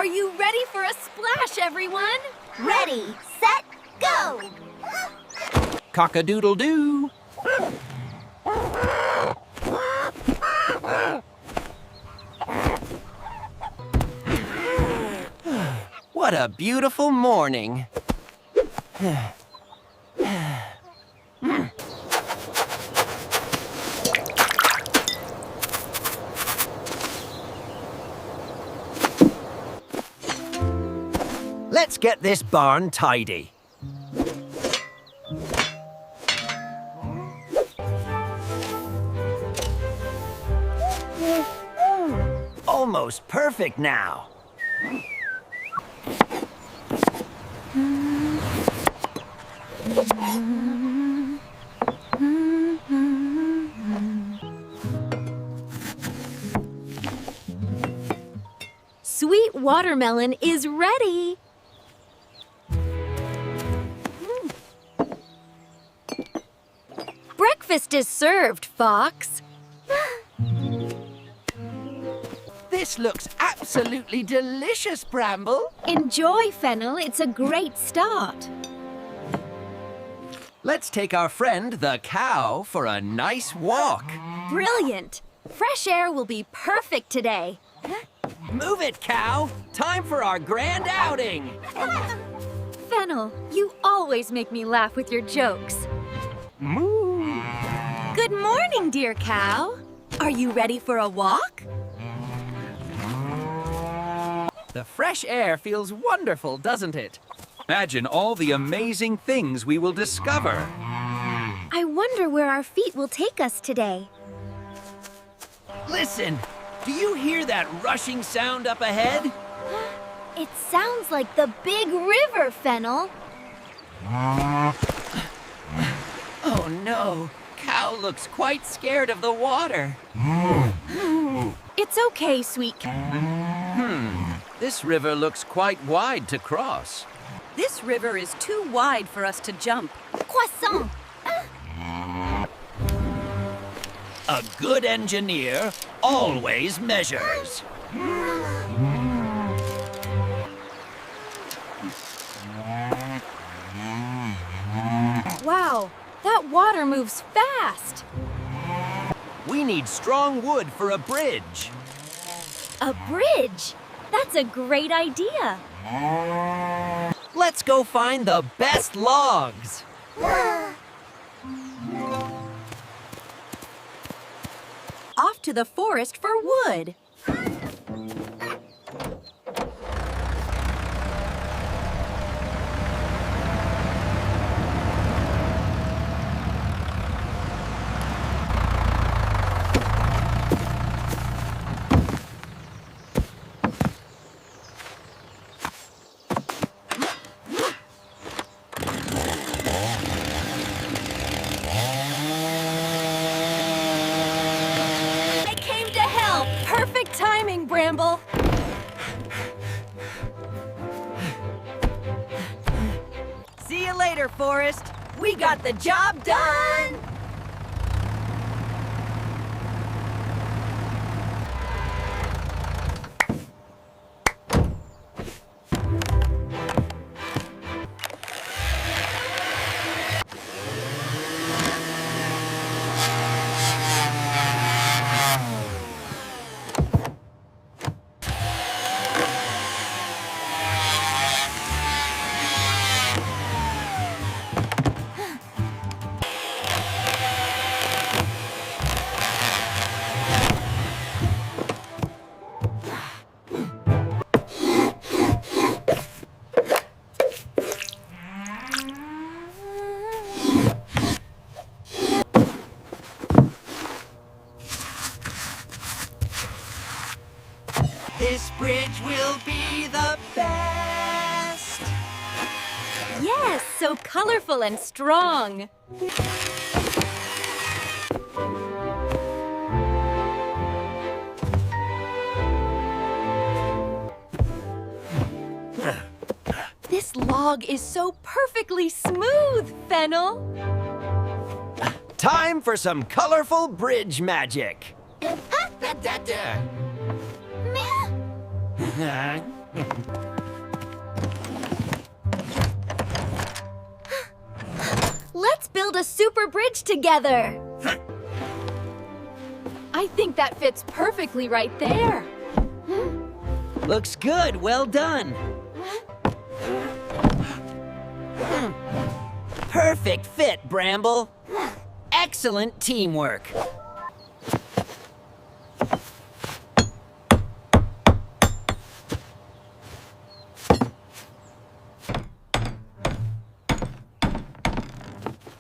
Are you ready for a splash, everyone? Ready, set, go! Cock-a-doodle-doo. What a beautiful morning. Let's get this barn tidy. Almost perfect now. Sweet watermelon is ready. Breakfast is served, Fox. This looks absolutely delicious, Bramble. Enjoy, Fennel. It's a great start. Let's take our friend, the cow, for a nice walk. Brilliant. Fresh air will be perfect today. Move it, cow. Time for our grand outing. Fennel, you always make me laugh with your jokes. Moo. Good morning, dear cow. Are you ready for a walk? The fresh air feels wonderful, doesn't it? Imagine all the amazing things we will discover. I wonder where our feet will take us today. Listen, do you hear that rushing sound up ahead? It sounds like the big river, Fennel. Oh no, cow looks quite scared of the water. It's okay, sweet cow. This river looks quite wide to cross. This river is too wide for us to jump. Croissant. A good engineer always measures. Wow, that water moves fast. We need strong wood for a bridge. A bridge? That's a great idea. Let's go find the best logs. Off to the forest for wood. Perfect timing, Bramble. See you later, Forest. We got the job done! This bridge will be the best. Yes, so colorful and strong. This log is so perfectly smooth, Fennel. Time for some colorful bridge magic. Let's build a super bridge together. I think that fits perfectly right there. Looks good. Well done. Perfect fit, Bramble. Excellent teamwork.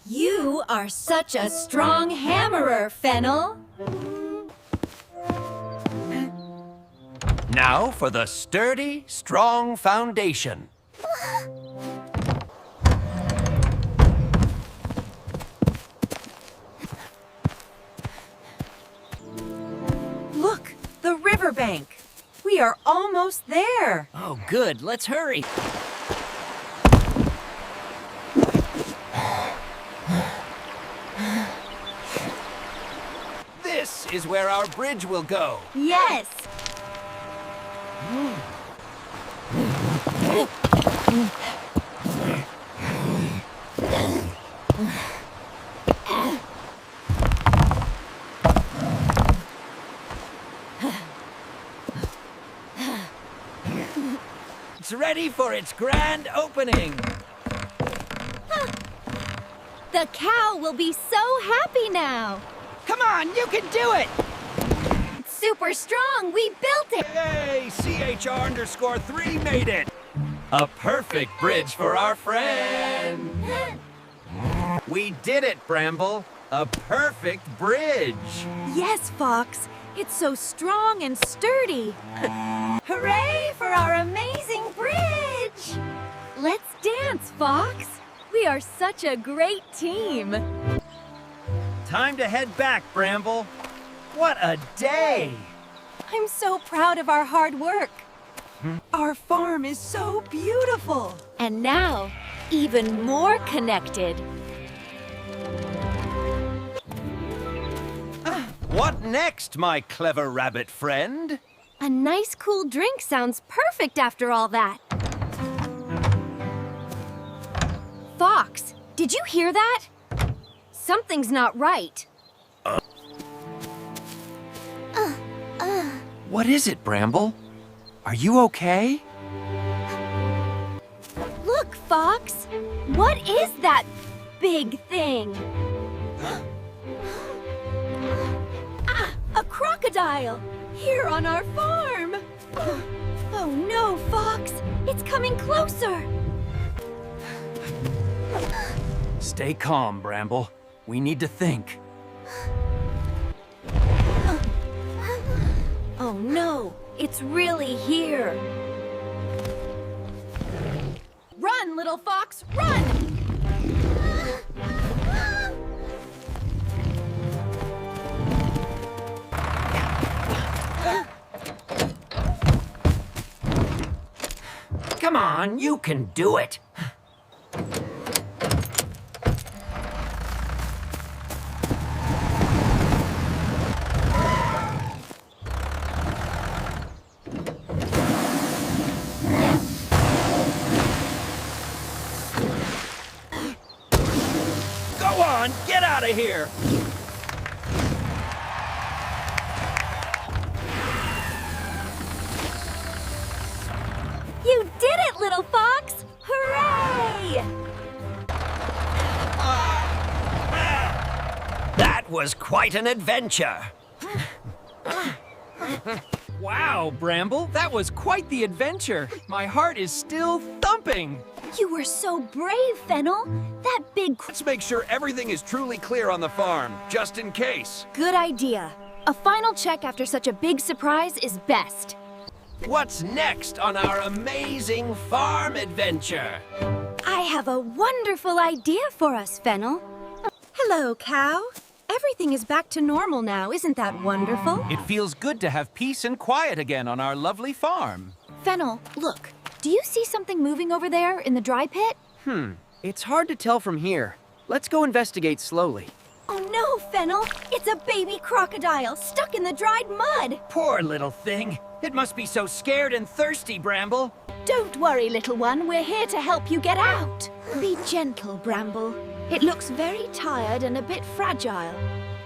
You are such a strong hammerer, Fennel. Now for the sturdy, strong foundation. Look, the riverbank. We are almost there. Oh, good. Let's hurry. This is where our bridge will go. Yes. It's ready for its grand opening. The cow will be so happy now. Come on, you can do it! It's super strong. We built it. Yay! CHR_3 made it! A perfect bridge for our friend! We did it, Bramble! A perfect bridge! Yes, Fox. It's so strong and sturdy. Hooray for our amazing bridge. Let's dance, Fox. We are such a great team. Time to head back, Bramble. What a day! I'm so proud of our hard work. Our farm is so beautiful. And now, even more connected. What next, my clever rabbit friend? A nice cool drink sounds perfect after all that. Fox, did you hear that? Something's not right. What is it, Bramble? Are you okay? Look, Fox. What is that big thing? A crocodile here on our farm. Oh no, Fox. It's coming closer. Stay calm, Bramble. We need to think. Oh no, it's really here. Run, little fox, run! Come on, you can do it. Go on, get out of here! You did it, little fox! Hooray! That was quite an adventure. Wow, Bramble, that was quite the adventure. My heart is still thumping. You were so brave, Fennel. That big Let's make sure everything is truly clear on the farm, just in case. Good idea. A final check after such a big surprise is best. What's next on our amazing farm adventure? I have a wonderful idea for us, Fennel. Hello, cow. Everything is back to normal now. Isn't that wonderful? It feels good to have peace and quiet again on our lovely farm. Fennel, look. Do you see something moving over there in the dry pit? It's hard to tell from here. Let's go investigate slowly. Oh no, Fennel! It's a baby crocodile stuck in the dried mud! Poor little thing. It must be so scared and thirsty, Bramble. Don't worry, little one. We're here to help you get out. Be gentle, Bramble. It looks very tired and a bit fragile.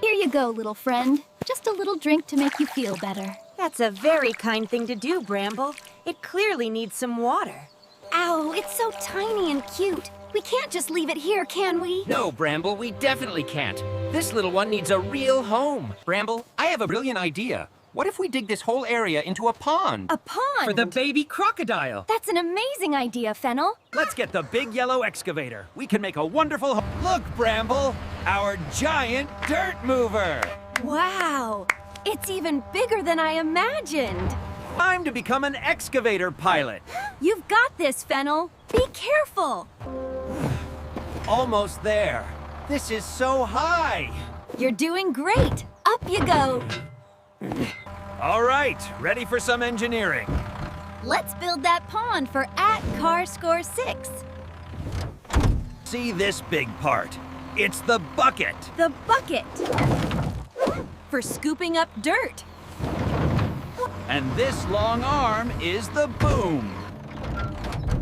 Here you go, little friend. Just a little drink to make you feel better. That's a very kind thing to do, Bramble. It clearly needs some water. Ow, it's so tiny and cute. We can't just leave it here, can we? No, Bramble, we definitely can't. This little one needs a real home. Bramble, I have a brilliant idea. What if we dig this whole area into a pond? A pond? For the baby crocodile. That's an amazing idea, Fennel. Let's get the big yellow excavator. We can make a wonderful Look, Bramble, our giant dirt mover. Wow, it's even bigger than I imagined. Time to become an excavator pilot. You've got this, Fennel. Be careful. Almost there. This is so high. You're doing great. Up you go. All right, ready for some engineering. Let's build that pond for @CarScore6. See this big part. It's the bucket. The bucket. For scooping up dirt. And this long arm is the boom.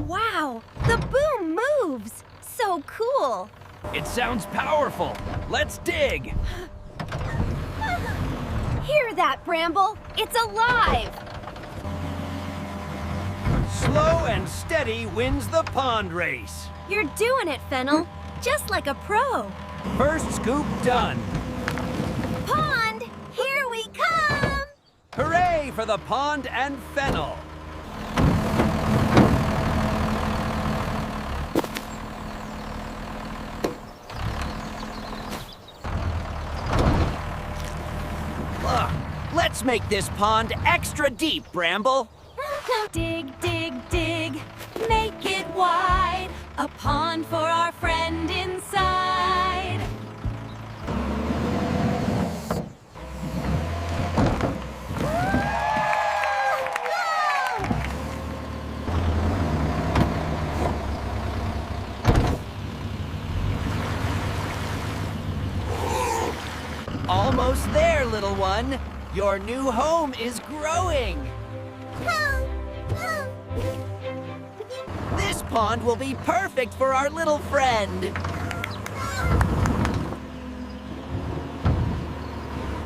Wow, the boom moves. So cool. It sounds powerful. Let's dig. Hear that, Bramble? It's alive. Slow and steady wins the pond race. You're doing it, Fennel. Just like a pro. First scoop done. Pond, here we come. Hooray for the pond and Fennel. Look, let's make this pond extra deep, Bramble. Dig, dig, dig, make it wide. A pond for our friend inside. Almost there, little one. Your new home is growing. This pond will be perfect for our little friend.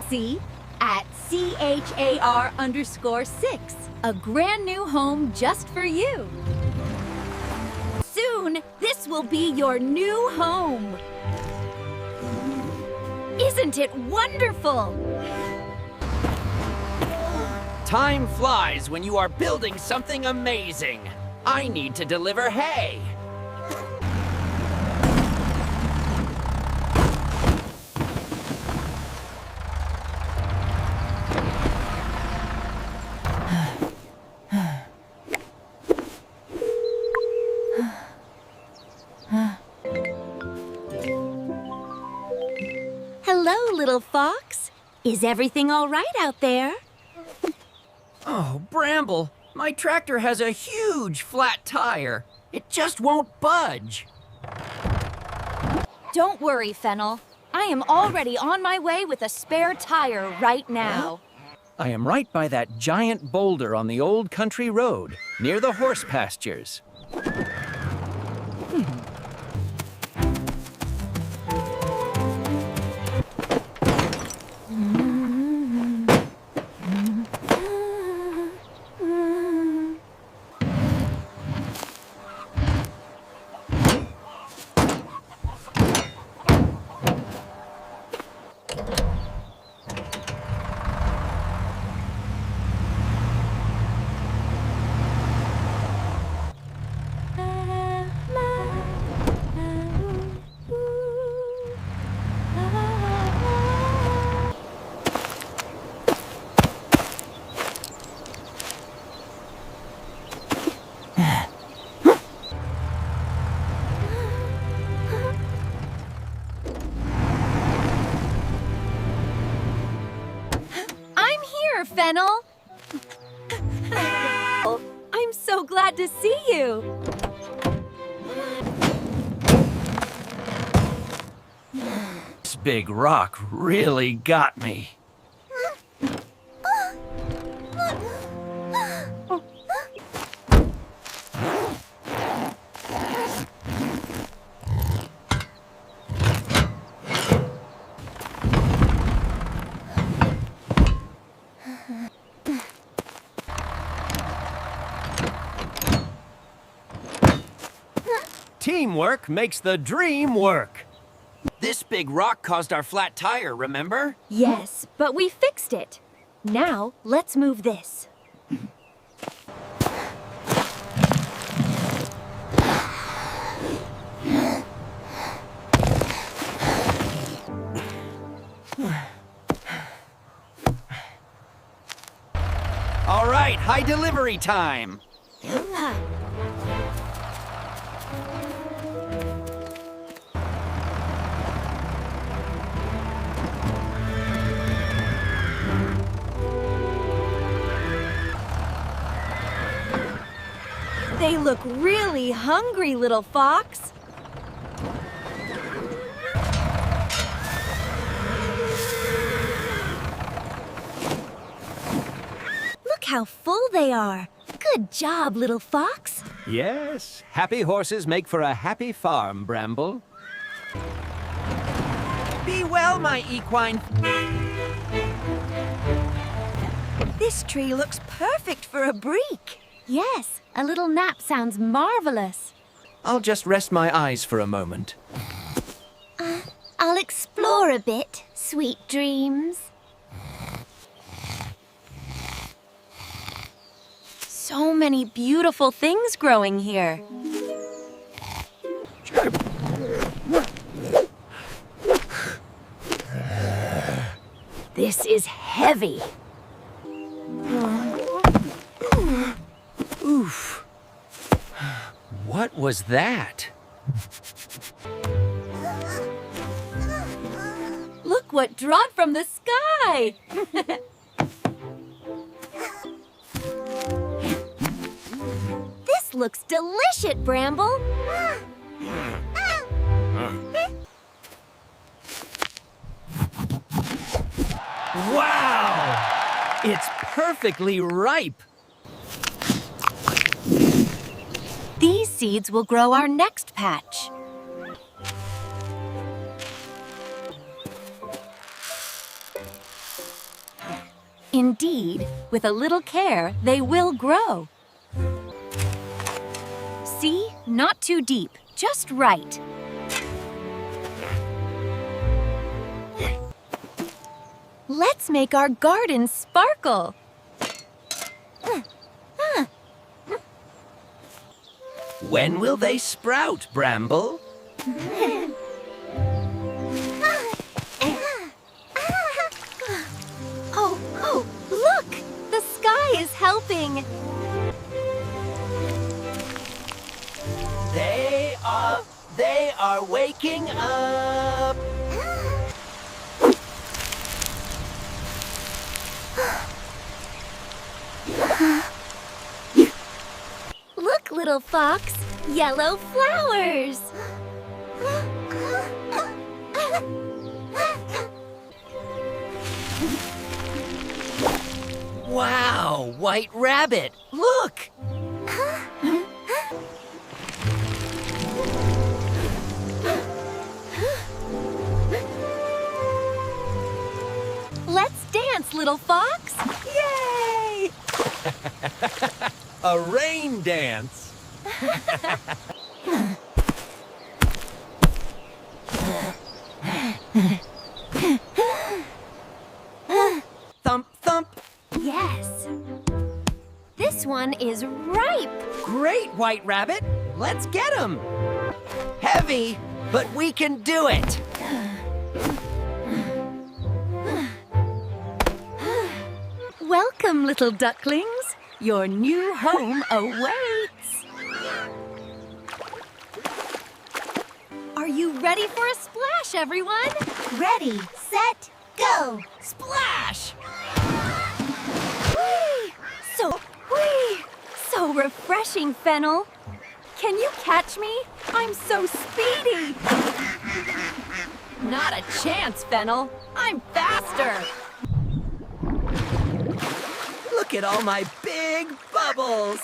See? At CHAR_6. A brand new home just for you. Soon, this will be your new home. Isn't it wonderful? Time flies when you are building something amazing. I need to deliver hay. Hello, little fox. Is everything all right out there? Oh, Bramble, my tractor has a huge flat tire. It just won't budge. Don't worry, Fennel. I am already on my way with a spare tire right now. I am right by that giant boulder on the old country road, near the horse pastures. Fennel. I'm so glad to see you. This big rock really got me. Teamwork makes the dream work. This big rock caused our flat tire, remember? Yes, but we fixed it. Now, let's move this. All right, high delivery time. They look really hungry, little fox. Look how full they are. Good job, little fox. Yes, happy horses make for a happy farm, Bramble. Be well, my equine. This tree looks perfect for a break. Yes, a little nap sounds marvelous. I'll just rest my eyes for a moment. I'll explore a bit, sweet dreams. So many beautiful things growing here. This is heavy. Oof. What was that? Look what dropped from the sky! This looks delicious, Bramble. Wow! It's perfectly ripe. These seeds will grow our next patch. Indeed, with a little care, they will grow. See? Not too deep, just right. Let's make our garden sparkle. When will they sprout, Bramble? Oh, look! The sky is helping. They are waking up. Look, little fox, yellow flowers. Wow, White Rabbit, look! Let's dance, little fox. Yay! A rain dance. Thump, thump. Yes. This one is ripe. Great, White Rabbit. Let's get him. Heavy, but we can do it. Welcome, little ducklings. Your new home awaits. Are you ready for a splash, everyone? Ready, set, go! Splash! So refreshing, Fennel. Can you catch me? I'm so speedy. Not a chance, Fennel. I'm faster. Look at all my big bubbles.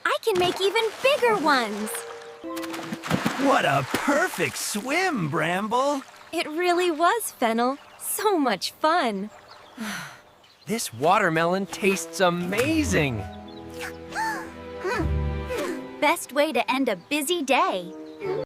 I can make even bigger ones. What a perfect swim, Bramble. It really was, Fennel. So much fun. This watermelon tastes amazing. Best way to end a busy day.